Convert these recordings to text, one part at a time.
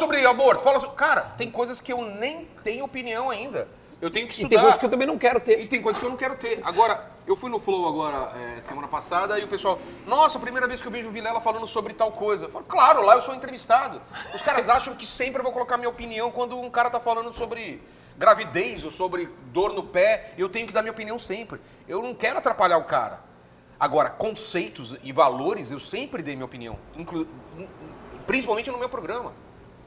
sobre aborto, fala sobre... Cara, tem coisas que eu nem tenho opinião ainda. Eu tenho que estudar. E tem coisas que eu também não quero ter. E tem coisas que eu não quero ter. Agora, eu fui no Flow agora, semana passada, e o pessoal... Nossa, a primeira vez que eu vejo o Vilela falando sobre tal coisa. Eu falo, claro, lá eu sou entrevistado. Os caras acham que sempre eu vou colocar minha opinião quando um cara tá falando sobre gravidez ou sobre dor no pé. Eu tenho que dar minha opinião sempre. Eu não quero atrapalhar o cara. Agora, conceitos e valores, eu sempre dei minha opinião. Principalmente no meu programa.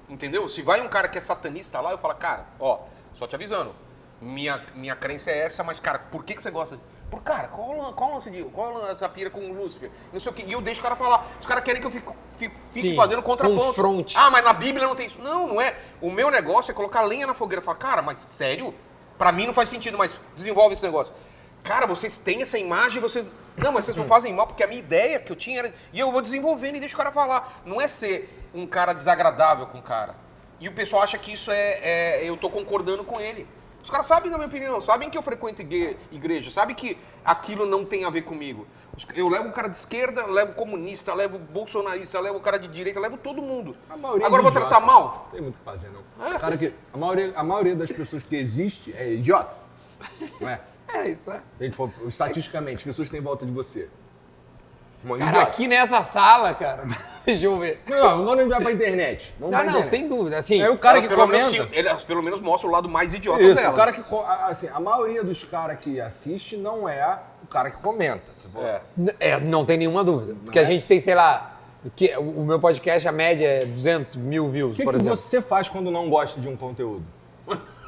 Entendeu? Se vai um cara que é satanista lá, eu falo, cara, ó, só te avisando. Minha crença é essa, mas, cara, por que você gosta? Cara, qual essa pira com o Lúcifer? Não sei o quê. E eu deixo o cara falar. Os caras querem que eu fique fazendo contraponto. Confronte. Ah, mas na Bíblia não tem isso. Não, não é. O meu negócio é colocar lenha na fogueira. Falar, cara, mas sério? Pra mim não faz sentido, mas desenvolve esse negócio. Cara, vocês têm essa imagem, vocês... Não, mas vocês não fazem mal, porque a minha ideia que eu tinha era... E eu vou desenvolvendo e deixo o cara falar. Não é ser um cara desagradável com o cara. E o pessoal acha que isso eu tô concordando com ele. Os caras sabem da minha opinião, sabem que eu frequento igreja, sabem que aquilo não tem a ver comigo. Eu levo um cara de esquerda, levo comunista, levo bolsonarista, levo o cara de direita, levo todo mundo. Agora eu vou tratar mal? Não tem muito o que fazer, não. Cara que, a maioria das pessoas que existe é idiota. Não é? É isso, é. Se a gente for, estatisticamente, as pessoas que têm em volta de você. Cara, aqui nessa sala, cara, deixa eu ver. Não, agora a gente vai pra internet. Vamos pra internet. Sem dúvida. Assim, é o cara que comenta. Elas pelo menos mostram o lado mais idiota Isso, delas. o cara que, assim, a maioria dos caras que assiste não é o cara que comenta. Se for. Não tem nenhuma dúvida. Porque a gente tem, sei lá, o meu podcast, a média é 200 mil views, O por que exemplo. você faz quando não gosta de um conteúdo?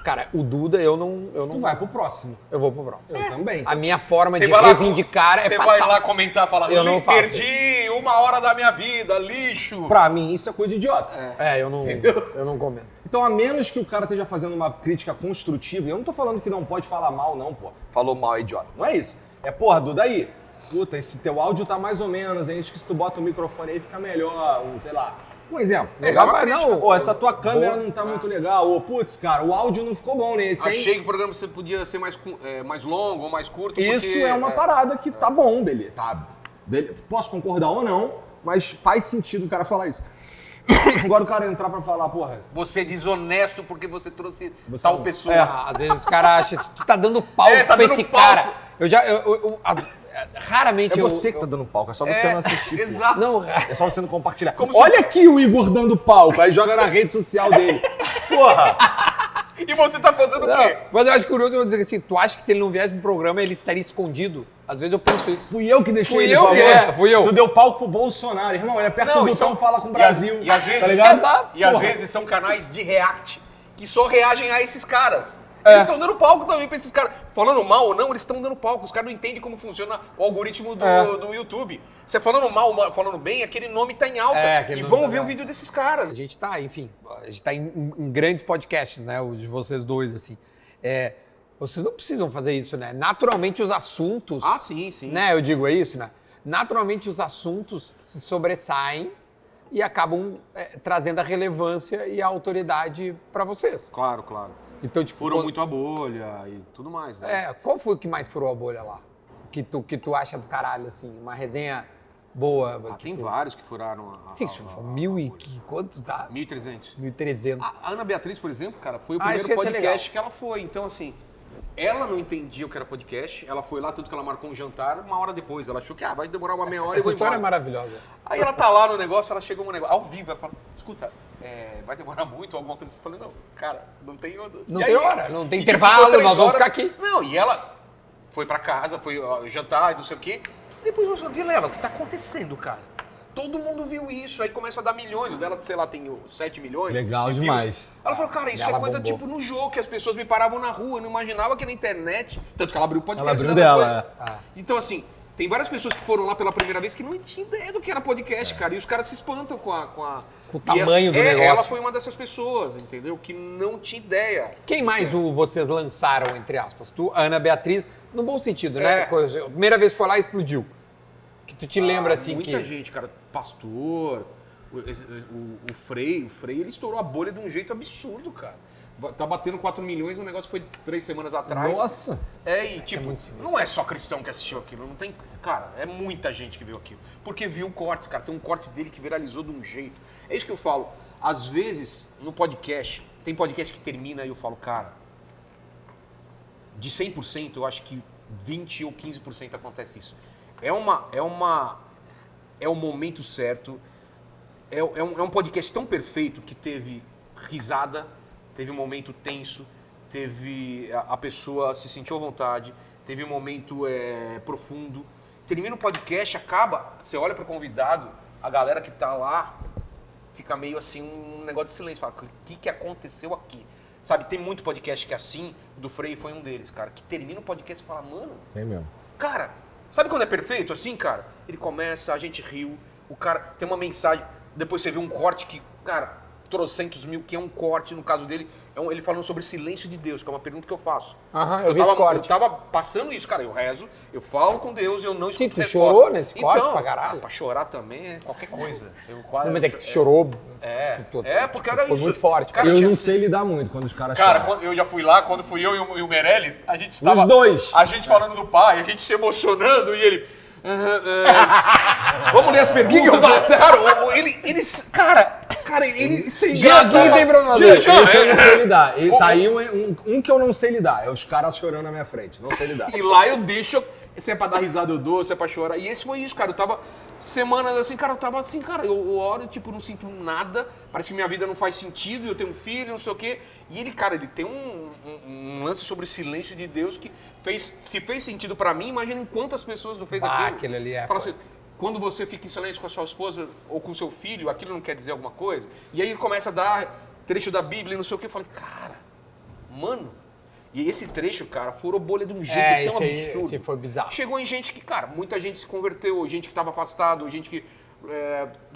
Cara, o Duda, eu não... Tu vai pro próximo. Eu vou pro próximo. Eu também. A minha forma de vai lá, reivindicar é Você passar. vai lá comentar, falar, Eu não faço perdi 1 hora da minha vida, lixo. Pra mim, isso é coisa de idiota. Eu não comento. Então, a menos que o cara esteja fazendo uma crítica construtiva, eu não tô falando que não pode falar mal, não, pô. Falou mal, é idiota. Não é isso. É, porra, Duda, aí, puta, esse teu áudio tá mais ou menos, hein? Acho que se tu bota o microfone aí fica melhor, sei lá. Um exemplo. Pô, essa tua câmera não tá muito legal. Ou, putz, cara, o áudio não ficou bom nesse, hein? Achei que o programa você podia ser mais longo ou mais curto. Isso porque, é uma parada que tá bom, beleza. Posso concordar ou não, mas faz sentido o cara falar isso. Agora o cara entrar pra falar, porra... Você é desonesto porque você trouxe tal pessoa. Às vezes o cara acha, tu tá dando palco tá pra dando esse palco. cara. Raramente É você que tá dando palco, é só você não assistir. Exato. Não, É só você não compartilhar. Como Olha aqui o Igor dando palco, aí joga na rede social dele. Porra! E você tá fazendo o quê? mas eu acho curioso, eu vou dizer assim, tu acha que se ele não viesse no programa, ele estaria escondido? Às vezes eu penso isso. Fui eu que deixei Fui ele eu famoso. que fui eu. Tu deu palco pro Bolsonaro, irmão. Ele aperta o botão e fala com o Brasil. E às vezes, tá ligado? às vezes são canais de react que só reagem a esses caras. Eles estão dando palco também pra esses caras. Falando mal ou não, eles estão dando palco. Os caras não entendem como funciona o algoritmo do YouTube. Você falando mal, falando bem, aquele nome tá em alta. E vão ver o vídeo desses caras. A gente tá, enfim, a gente tá em grandes podcasts, né? O de vocês dois, assim. Vocês não precisam fazer isso, né? Naturalmente os assuntos... Ah, sim, sim. Né? Eu digo, é isso, né? Naturalmente os assuntos se sobressaem e acabam trazendo a relevância e a autoridade pra vocês. Claro, claro. Então, tipo, Furou muito a bolha e tudo mais, né? Qual foi o que mais furou a bolha lá? Que tu acha do caralho, assim? Uma resenha boa? Tem vários que furaram Sim, mil e quanto dá? 1.300. 1.300. A Ana Beatriz, por exemplo, cara, foi o isso primeiro ia ser podcast legal. que ela foi. Então, assim, ela não entendia o que era podcast. Ela foi lá, tanto que ela marcou um jantar 1 hora depois. Ela achou que vai demorar uma meia hora e Essa vou história é embora. maravilhosa. Aí ela tá lá no negócio, ela chegou no negócio, ao vivo, ela fala, escuta, vai demorar muito ou alguma coisa assim? Eu falei, não, cara, não tem hora. Não tem hora, não tem intervalo, nós vamos ficar aqui. Não, e ela foi pra casa, foi jantar e não sei o quê. Depois eu falei, Vilela, o que tá acontecendo, cara? Todo mundo viu isso, aí começa a dar milhões. O dela, sei lá, tem 7 milhões. Legal de demais. views. Ela falou, cara, isso Ela é coisa bombou. tipo no jogo, que as pessoas me paravam na rua, eu não imaginava que na internet... Tanto que ela abriu o podcast Ela abriu dela, depois. Então, assim, tem várias pessoas que foram lá pela primeira vez que não tinham ideia do que era podcast, cara. E os caras se espantam com o tamanho do negócio. Ela foi uma dessas pessoas, entendeu? Que não tinha ideia. Quem mais vocês lançaram, entre aspas? Tu, a Ana Beatriz, no bom sentido, né? A primeira vez foi lá e explodiu. Que tu te lembra, assim, muita gente, cara. Pastor, O Frei, ele estourou a bolha de um jeito absurdo, cara. Tá batendo 4 milhões, o negócio foi 3 semanas atrás. Nossa! E tipo, não é só cristão que assistiu aquilo, não tem... Cara, é muita gente que viu aquilo. Porque viu o corte, cara, tem um corte dele que viralizou de um jeito. É isso que eu falo. Às vezes, no podcast, tem podcast que termina e eu falo, cara, de 100%, eu acho que 20 ou 15% acontece isso. É o momento certo, é um podcast tão perfeito que teve risada, teve um momento tenso, teve a pessoa se sentiu à vontade, teve um momento profundo. Termina o podcast, acaba, você olha para o convidado, a galera que tá lá fica meio assim, um negócio de silêncio. Fala, o que aconteceu aqui? Sabe, tem muito podcast que é assim, o do Frei foi um deles, cara, que termina o podcast e fala, mano... Tem mesmo. Cara, sabe quando é perfeito assim, cara? Ele começa, a gente riu, o cara tem uma mensagem, depois você vê um corte que, cara... trocentos mil, que é um corte, no caso dele, ele falando sobre silêncio de Deus, que é uma pergunta que eu faço. Eu tava passando isso, cara, eu rezo, eu falo com Deus, eu não escuto tu resposta. chorou nesse corte então, pra caralho? Pra chorar também é qualquer coisa. Não, mas é que tu chorou. Porque era foi isso. muito forte. Cara, Eu não sei lidar muito quando os caras Cara, choram. quando eu já fui lá, quando fui eu e o Meirelles, a gente tava... Os dois. A gente falando do pai, a gente se emocionando e ele... Vamos ler as perguntas. Cara, ele sem graça. Aqui tem problema. Esse eu não sei lidar. E tá aí um que eu não sei lidar. É os caras chorando na minha frente. Não sei lidar. E lá eu deixo... Se é pra dar risada eu dou, se é pra chorar. E esse foi isso, cara. Eu tava semanas assim, cara, eu oro, tipo, não sinto nada. Parece que minha vida não faz sentido, eu tenho um filho, não sei o quê. E ele, cara, ele tem um lance sobre o silêncio de Deus que se fez sentido pra mim, imagina em quantas pessoas não fez aquilo. Aquele ali Fala assim, quando você fica em silêncio com a sua esposa ou com o seu filho, aquilo não quer dizer alguma coisa? E aí ele começa a dar trecho da Bíblia e não sei o quê. Eu falei, cara, mano... E esse trecho, cara, furou bolha de um jeito tão absurdo. Esse foi bizarro. Chegou em gente que, cara, muita gente se converteu, gente que estava afastado, gente que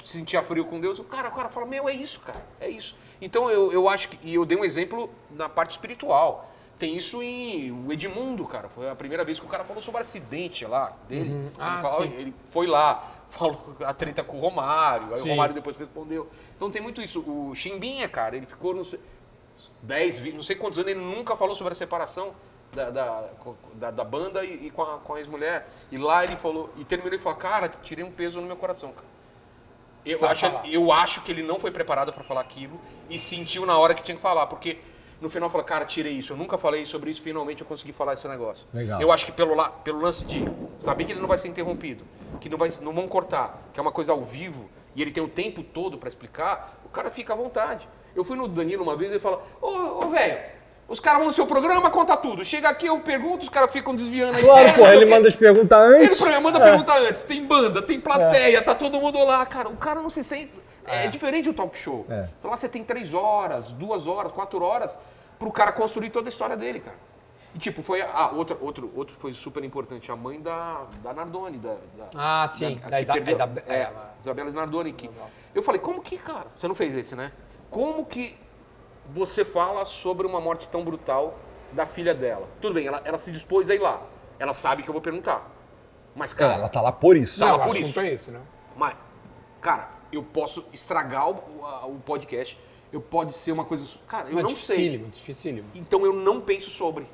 se sentia frio com Deus. O cara fala, é isso, cara, é isso. Então eu acho que, e eu dei um exemplo na parte espiritual. Tem isso em o Edmundo, cara. Foi a primeira vez que o cara falou sobre acidente lá dele. Ele foi lá, falou a treta com o Romário, aí o Romário depois respondeu. Então tem muito isso. O Chimbinha, cara, ele ficou 10, 20, não sei quantos anos, ele nunca falou sobre a separação da banda e com a ex-mulher. E lá ele falou, e terminou e falou, cara, tirei um peso no meu coração, cara. Eu acho que ele não foi preparado para falar aquilo e sentiu na hora que tinha que falar, porque no final falou, cara, tirei isso, eu nunca falei sobre isso, finalmente eu consegui falar esse negócio. Legal. Eu acho que pelo lance de saber que ele não vai ser interrompido, que não vão cortar, que é uma coisa ao vivo, e ele tem o tempo todo para explicar, o cara fica à vontade. Eu fui no Danilo uma vez e ele fala, ô velho, os caras vão no seu programa, conta tudo. Chega aqui, eu pergunto, os caras ficam desviando a ideia. Claro, pô, ele manda as perguntas antes. Ele manda pergunta antes. Tem banda, tem plateia, tá todo mundo lá, cara. O cara não se sente... É diferente do talk show. Sei lá, você tem 3 horas, 2 horas, 4 horas pro cara construir toda a história dele, cara. E tipo, foi... outro foi super importante. A mãe da Nardoni. Isabela Nardoni. Eu falei, como que, cara? Você não fez esse, né? Como que você fala sobre uma morte tão brutal da filha dela? Tudo bem, ela se dispôs a ir lá. Ela sabe que eu vou perguntar. Mas, cara... ela tá lá por isso. Não, o assunto é esse, né? Mas, cara, eu posso estragar o podcast. Pode ser uma coisa... Cara, eu não sei. Dificílimo. Então eu não penso sobre.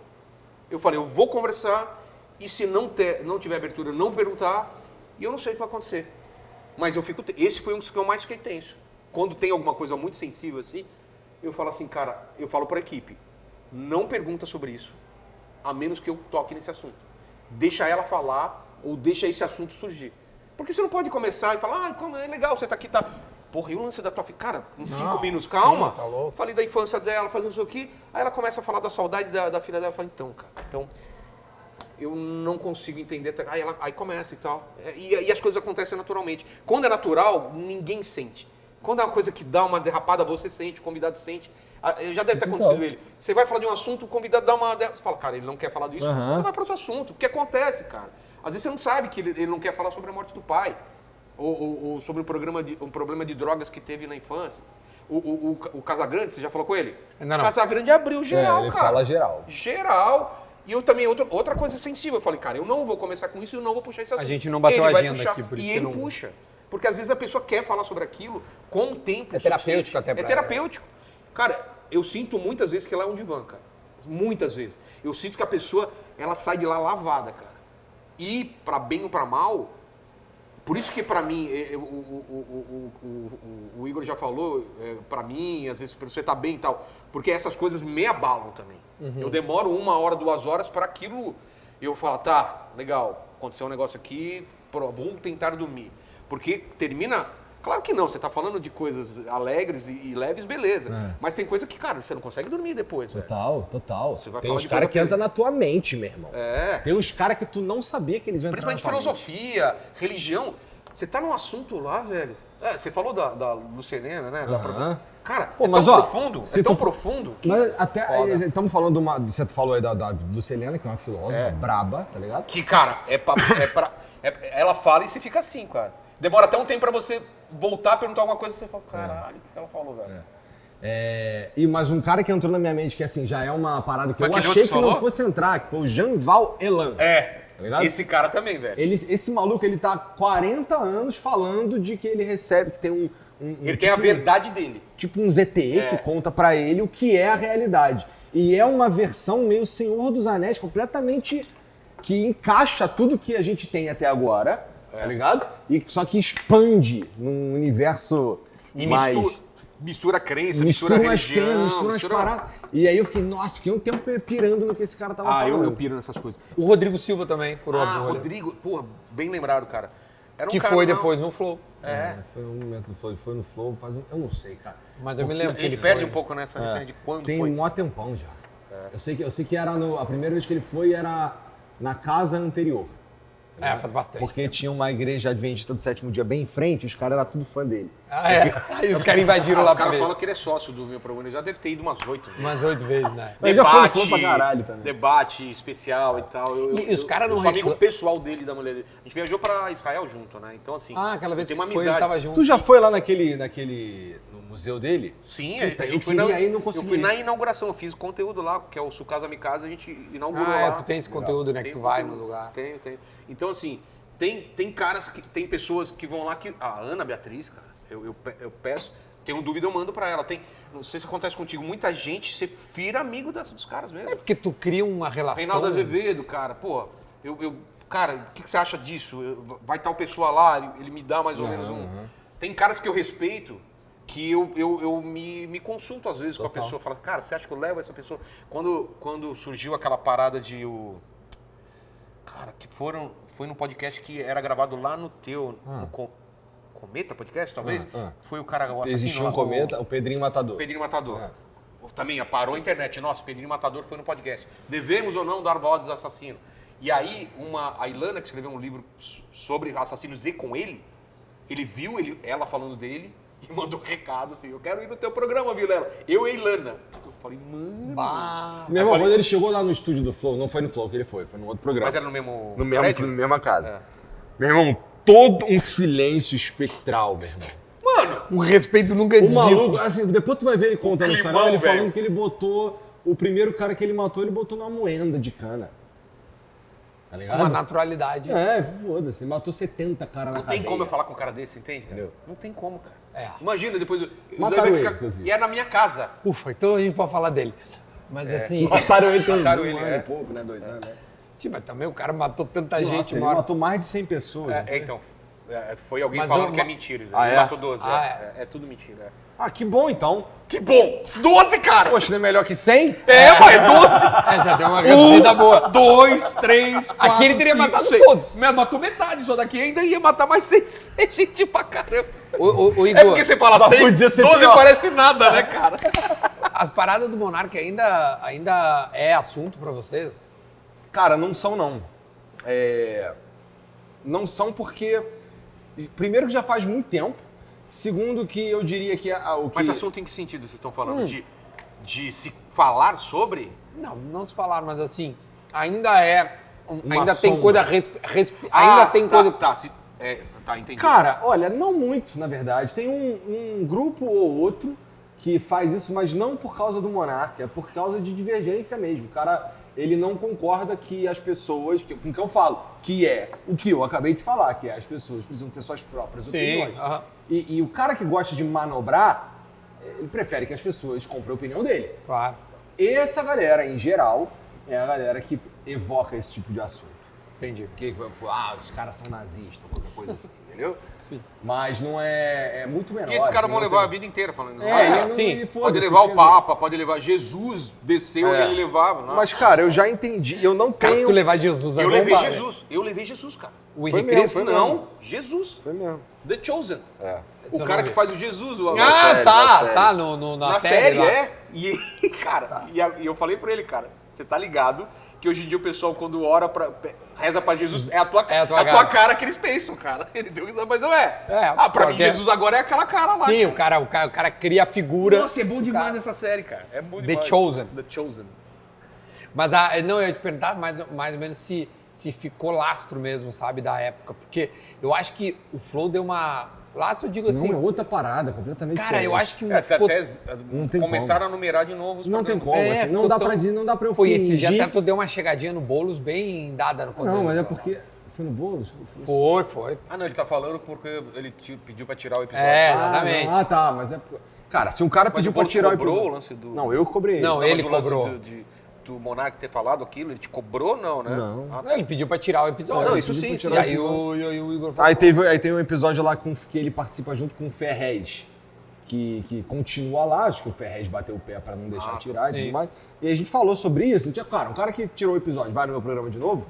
Eu falei, eu vou conversar e se não tiver abertura, eu não perguntar e eu não sei o que vai acontecer. Mas esse foi um dos que eu mais fiquei tenso. Quando tem alguma coisa muito sensível assim, eu falo assim, cara, eu falo para a equipe, não pergunta sobre isso, a menos que eu toque nesse assunto. Deixa ela falar ou deixa esse assunto surgir. Porque você não pode começar e falar, como é legal, você tá aqui, tá... Porra, e o lance da tua filha? Cara, em 5 minutos, calma. Sim, tá louco. Falei da infância dela, falei não sei o quê. Aí ela começa a falar da saudade da filha dela. Eu falo, então, eu não consigo entender. Aí começa e tal. E as coisas acontecem naturalmente. Quando é natural, ninguém sente. Quando é uma coisa que dá uma derrapada, você sente, o convidado sente. Já deve ter acontecido ele. Você vai falar de um assunto, o convidado dá uma... Você fala, cara, ele não quer falar disso. Não vai para outro assunto. O que acontece, cara? Às vezes você não sabe que ele não quer falar sobre a morte do pai. Ou sobre um problema de drogas que teve na infância. O Casagrande, você já falou com ele? Não. O Casagrande abriu geral, ele cara. Fala geral. Geral. E eu também, outra coisa sensível. Eu falei, cara, eu não vou começar com isso e eu não vou puxar esse assunto. A gente não bateu a agenda puxar, aqui, por isso e ele puxa. Porque às vezes a pessoa quer falar sobre aquilo com o tempo. É terapêutico até É pra terapêutico. Cara, eu sinto muitas vezes que lá é um divã, cara. Muitas vezes. Eu sinto que a pessoa, ela sai de lá lavada, cara. E, pra bem ou pra mal, por isso que pra mim, o Igor já falou, pra mim, às vezes você tá bem e tal, porque essas coisas me abalam também. Eu demoro 1 hora, 2 horas para aquilo, eu falo, tá, legal, aconteceu um negócio aqui, vou tentar dormir. Porque termina... Claro que não, você tá falando de coisas alegres e leves, beleza. Mas tem coisa que, cara, você não consegue dormir depois, velho. Total. Você vai Tem falar uns de caras coisa que entram na tua mente, meu irmão. Tem uns caras que tu não sabia que eles iam entrar na Principalmente tua mente. filosofia, religião. Você tá num assunto lá, velho. Você falou da Lucelena, né? Cara, Pô, é mas, tão ó, profundo, se é tão tu- profundo. Que Mas até foda. estamos falando de uma. Você falou aí da Lucelena, que é uma filósofa braba, tá ligado? Que, cara, ela fala e você fica assim, cara. Demora até um tempo pra você voltar a perguntar alguma coisa e você fala, caralho, o que ela falou, velho? E mais um cara que entrou na minha mente, que assim, já é uma parada que Foi eu aquele achei outro que que não falou? fosse entrar, que foi o Jean-Val Elan. Tá ligado? Esse cara também, velho. Esse maluco, ele tá há 40 anos falando de que ele recebe, que tem Ele tem a verdade dele. tipo um ZTE que conta pra ele o que é a realidade. E é uma versão meio Senhor dos Anéis, completamente que encaixa tudo que a gente tem até agora, tá ligado? E só que expande num universo E mais... mistura crença, mistura umas religião. crenças, mistura umas paradas. E aí eu fiquei, nossa, fiquei um tempo pirando no que esse cara tava falando. eu piro nessas coisas. O Rodrigo Silva também furou a bolha. Rodrigo, porra, bem lembrado, cara. Era um Que cara, foi não- depois no Flow. Foi um momento no Flow, ele foi no Flow, eu não sei, cara. Mas eu me lembro que Ele ele perde foi. um pouco nessa referência de quando Tem foi. um mó tempão já. Eu sei que era a primeira vez que ele foi era na casa anterior. Faz bastante. Porque tinha uma igreja adventista do sétimo dia bem em frente, os caras eram tudo fã dele. Aí os caras invadiram lá Os pra caras ver. falam que ele é sócio do meu programa, ele já deve ter ido umas 8 vezes. Umas 8 vezes, né? Mas já foi no Flow pra caralho também. Debate especial e tal. E os caras não Eu sou amigo reclamam. pessoal dele, da mulher dele. A gente viajou pra Israel junto, né? Então, assim. Aquela vez que tem uma tu foi, ele amizade. tava junto. Tu já foi lá no museu dele? Sim, Puta, a eu gente foi queria na, ir e não eu consegui. fui na inauguração, eu fiz conteúdo lá, que é o Sucasa Mi Casa, a gente inaugurou lá. Tu tem esse conteúdo, né? Que tu vai no conteúdo. lugar. Tenho. Então, assim, tem caras, tem pessoas que vão lá que... A Ana Beatriz, cara, eu peço, tenho dúvida, eu mando pra ela. Não sei se acontece contigo, muita gente, você vira amigo dos caras mesmo. Porque tu cria uma relação. Reinaldo Azevedo, cara, pô, cara, o que você acha disso? Vai tal pessoa lá, ele me dá mais ou menos um... Tem caras que eu respeito, que eu me consulto às vezes com a pessoa, falo, cara, você acha que eu levo essa pessoa? Quando surgiu aquela parada de Cara, que foi num podcast que era gravado lá no teu, no Cometa Podcast, talvez? Foi o cara, o assassino Existiu lá, um cometa, o Pedrinho Matador. Pedrinho Matador. Também parou a internet. Nossa, Pedrinho Matador foi no podcast. Devemos ou não dar vozes ao assassino? E aí, a Ilana, que escreveu um livro sobre assassinos e com ele viu ela falando dele e mandou um recado assim, eu quero ir no teu programa, Vilela. Eu e a Ilana. Eu falei, mano... Meu irmão, quando ele chegou lá no estúdio do Flow, não foi no Flow que ele foi no outro programa. Mas era no mesmo Na prédio? mesma casa. Meu irmão, todo um silêncio espectral, meu irmão. Um respeito nunca O disso. maluco, assim, depois tu vai ver ele contando a climão, história, ele velho. falando que ele botou, o primeiro cara que ele matou, ele botou numa moenda de cana. Tá ligado? Uma naturalidade. Foda-se, matou 70 caras na Não tem cadeia. como eu falar com um cara desse, entende? Cara? Entendeu? Não tem como, cara. Imagina, depois... os Mataram dois vai ele, inclusive. E é na minha casa. Ufa, então a gente pode falar dele. Mas assim... Mataram ele tem Mataram um ele, ano e pouco, né? 2 anos, né? Sim, mas também o cara matou tanta Nossa, gente. ele uma hora. matou mais de 100 pessoas. não foi? Então... foi alguém Mas falando eu- que é mentira. Isso. Ah, Ele é? matou 12. Ah, é tudo mentira. Ah, que bom então. Que bom! 12, cara! Poxa, não é melhor que 100? Mas 12! Já deu uma reduzida boa. 2, 3, 4, Aqui ele teria matado 6. todos. Matou metade, só daqui ainda ia matar mais 6. Gente pra caramba. O É Igor, porque você fala Mas 6, podia ser 12 pior. parece nada, né, cara? as paradas do Monark ainda é assunto pra vocês? Cara, não são não. Não são porque... Primeiro que já faz muito tempo. Segundo que eu diria que o que... Mas assunto em que sentido vocês estão falando? De se falar sobre? Não se falar, mas assim, ainda é... ainda tem sombra. coisa... ainda tem coisa... Tá, entendi. Cara, olha, não muito, na verdade. Tem um grupo ou outro que faz isso, mas não por causa do Monark, é por causa de divergência mesmo. O cara, ele não concorda que as pessoas, com o que eu falo, que é o que eu acabei de falar, que é as pessoas precisam ter suas próprias opiniões. aham. E o cara que gosta de manobrar, ele prefere que as pessoas comprem a opinião dele. Claro. Essa galera, em geral, é a galera que evoca esse tipo de assunto. Entendi. Que os caras são nazistas, qualquer coisa assim, entendeu? Sim. Mas não é muito menor. E esses caras assim, vão não levar a tem- vida inteira falando. sim. e Pode foda-se, levar quer o dizer, Papa, pode levar Jesus, desceu e ele levava. Não. Mas, cara, eu já entendi, eu não Cara, se tenho... tu levar Jesus, vai eu levei bombar, né? Jesus. Eu levei Jesus, cara. O Foi Henrique mesmo, Cristo? foi Não. mesmo. Não, Jesus. Foi mesmo. The Chosen. É. O Você cara não que viu. faz o Jesus. Ah, série, na tá, série. tá, na Na série série, lá. é. E, cara, e eu falei pra ele, cara, você tá ligado que hoje em dia o pessoal, quando ora, reza pra Jesus, é a tua cara que eles pensam, cara. Ele deu risada, mas não é. Pra mim, porque- Jesus agora é aquela cara lá. Sim, cara. o cara cria a figura. Nossa, é bom demais essa série, cara. É bom The demais. Chosen. The Chosen. Mas não, eu ia te perguntar mais ou menos se ficou lastro mesmo, sabe, da época. Porque eu acho que o Flow deu uma... Lastro, eu digo assim... Não, é outra parada, completamente Cara, eu diferente. acho que Até Não tem começaram a numerar de novo os Não tem programas. como, assim, não ficou dá tão- pra dizer, não dá pra eu Foi, fingir... esse dia até tu deu uma chegadinha no Boulos bem dada no conteúdo. Não, mas é porque... Foi no Boulos? Foi. Ah, não, ele tá falando porque ele pediu pra tirar o episódio. É, Ah, exatamente. não, tá, mas é... Cara, se um cara Mas pediu o pra Boulos tirar o cobrou episódio... o lance do... Não, eu cobrei ele. Não, Mas ele o lance cobrou. do Monark ter falado aquilo, ele te cobrou, não, né? Não. Ah, Não, ele pediu pra tirar o episódio. Não, isso pediu sim, pra sim. tirar E aí o Igor falou... Aí tem um episódio lá que ele participa junto com o Ferrez, que continua lá, acho que o Ferrez bateu o pé pra não deixar tirar e sim. tudo mais. E a gente falou sobre isso, não tinha, cara, um cara que tirou o episódio vai no meu programa de novo,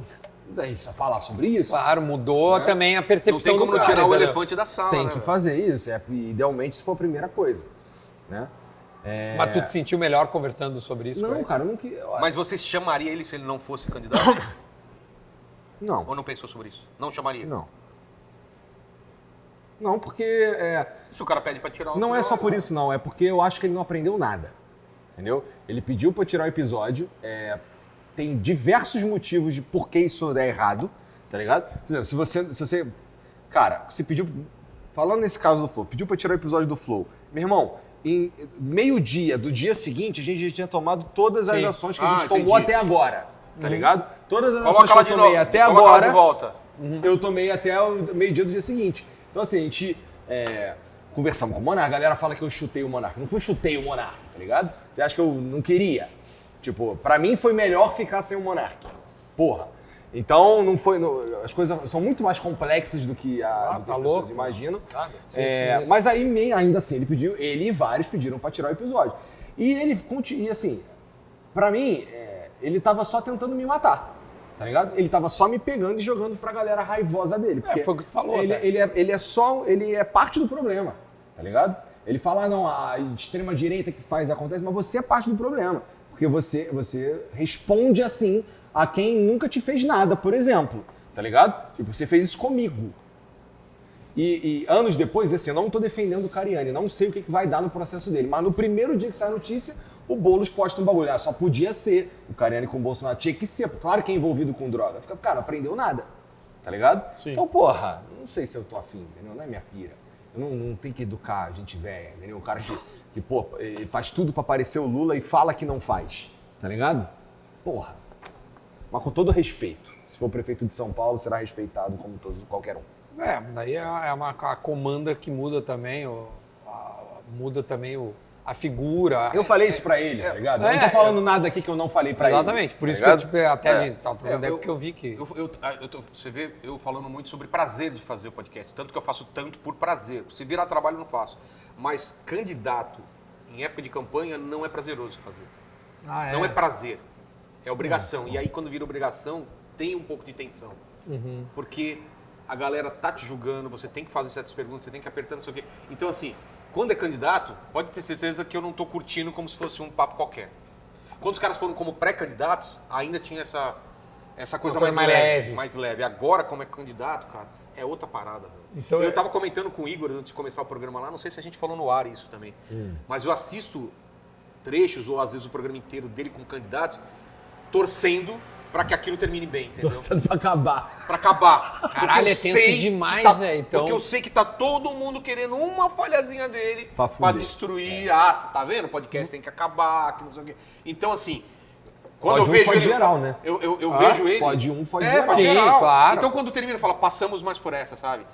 a gente precisa falar sobre isso. Claro, mudou também a Não percepção tem como do não cara, tirar o entendeu? elefante da sala, Tem né, que velho? fazer isso, idealmente se for a primeira coisa, né? Mas tu te sentiu melhor conversando sobre isso? com Não, ele? cara, eu não queria... Mas você chamaria ele se ele não fosse candidato? Não, Ou não pensou sobre isso? Não chamaria? não. Não, porque... Se o cara pede pra tirar o Não é só episódio, por isso, não. É porque eu acho que ele não aprendeu nada. Entendeu? Ele pediu pra tirar o episódio. Tem diversos motivos de por que isso é errado. Tá ligado? Por exemplo, se você... Cara, você pediu... Falando nesse caso do Flow, pediu pra tirar o episódio do Flow. Meu irmão, em meio-dia do dia seguinte, a gente já tinha tomado todas as Sim. ações que a gente tomou entendi. até agora. Tá ligado? Todas as Coloca ações que ela eu de tomei novo, até coloca ela agora... de volta. Eu tomei até o meio-dia do dia seguinte. Então, assim, a gente conversamos com o Monark. A galera fala que eu chutei o Monark. Não foi chutei o Monark, tá ligado? Você acha que eu não queria? Tipo, pra mim foi melhor ficar sem o Monark. Porra. Então, não foi... as coisas são muito mais complexas do que, do que as pessoas imaginam. Sim, Mas aí, ainda assim, ele e vários pediram pra tirar o episódio. E ele, e assim, pra mim, ele tava só tentando me matar. Tá ligado? Ele tava só me pegando e jogando pra galera raivosa dele. Porque foi o que tu falou, Ele, né? ele é parte do problema, tá ligado? Ele fala, não, a extrema-direita que acontece, mas você é parte do problema. Porque você responde assim a quem nunca te fez nada, por exemplo. Tá ligado? Tipo, você fez isso comigo. E anos depois, assim, eu não tô defendendo o Cariani, não sei o que vai dar no processo dele, mas no primeiro dia que sai a notícia, o Boulos posta um bagulho. Só podia ser. O Cariani com o Bolsonaro tinha que ser. Claro que é envolvido com droga. Fica, cara, não aprendeu nada. Tá ligado? Sim. Então, porra, não sei se eu tô afim, entendeu? Não é minha pira. Eu não tenho que educar gente velha, entendeu? O cara que pô, ele faz tudo pra parecer o Lula e fala que não faz. Tá ligado? Porra. Mas com todo respeito. Se for prefeito de São Paulo, será respeitado como qualquer um. Daí é a comanda que muda também, muda também a figura. Eu falei isso pra ele, tá ligado? Eu não tô falando nada aqui que eu não falei pra ele. Exatamente, por tá isso ligado? que eu até porque eu vi que... Você vê eu falando muito sobre prazer de fazer o podcast. Tanto que eu faço tanto por prazer. Se virar trabalho, eu não faço. Mas candidato em época de campanha não é prazeroso fazer. Não é prazer. É obrigação. E aí, quando vira obrigação, tem um pouco de tensão. Porque a galera tá te julgando, você tem que fazer certas perguntas, você tem que apertar, não sei o quê. Então, assim, quando é candidato, pode ter certeza que eu não tô curtindo como se fosse um papo qualquer. Quando os caras foram como pré-candidatos, ainda tinha essa coisa mais leve. Mais leve. Agora, como é candidato, cara, é outra parada. Velho. Então, eu tava comentando com o Igor antes de começar o programa lá, não sei se a gente falou no ar isso também, mas eu assisto trechos, ou às vezes o programa inteiro dele com candidatos, torcendo pra que aquilo termine bem, entendeu? Torcendo pra acabar. Pra acabar. Caralho, Porque eu é tenso sei demais, que tá, velho, então. Porque eu sei que tá todo mundo querendo uma falhazinha dele Pra pra fuder. destruir. Tá vendo? O podcast tem que acabar, que não sei o quê. Então, assim, Quando Fode eu um, vejo fode ele, geral, né? eu vejo ele. Fode um, fode é, geral. fode Sim, geral. claro. Então quando termina, fala, passamos mais por essa, sabe?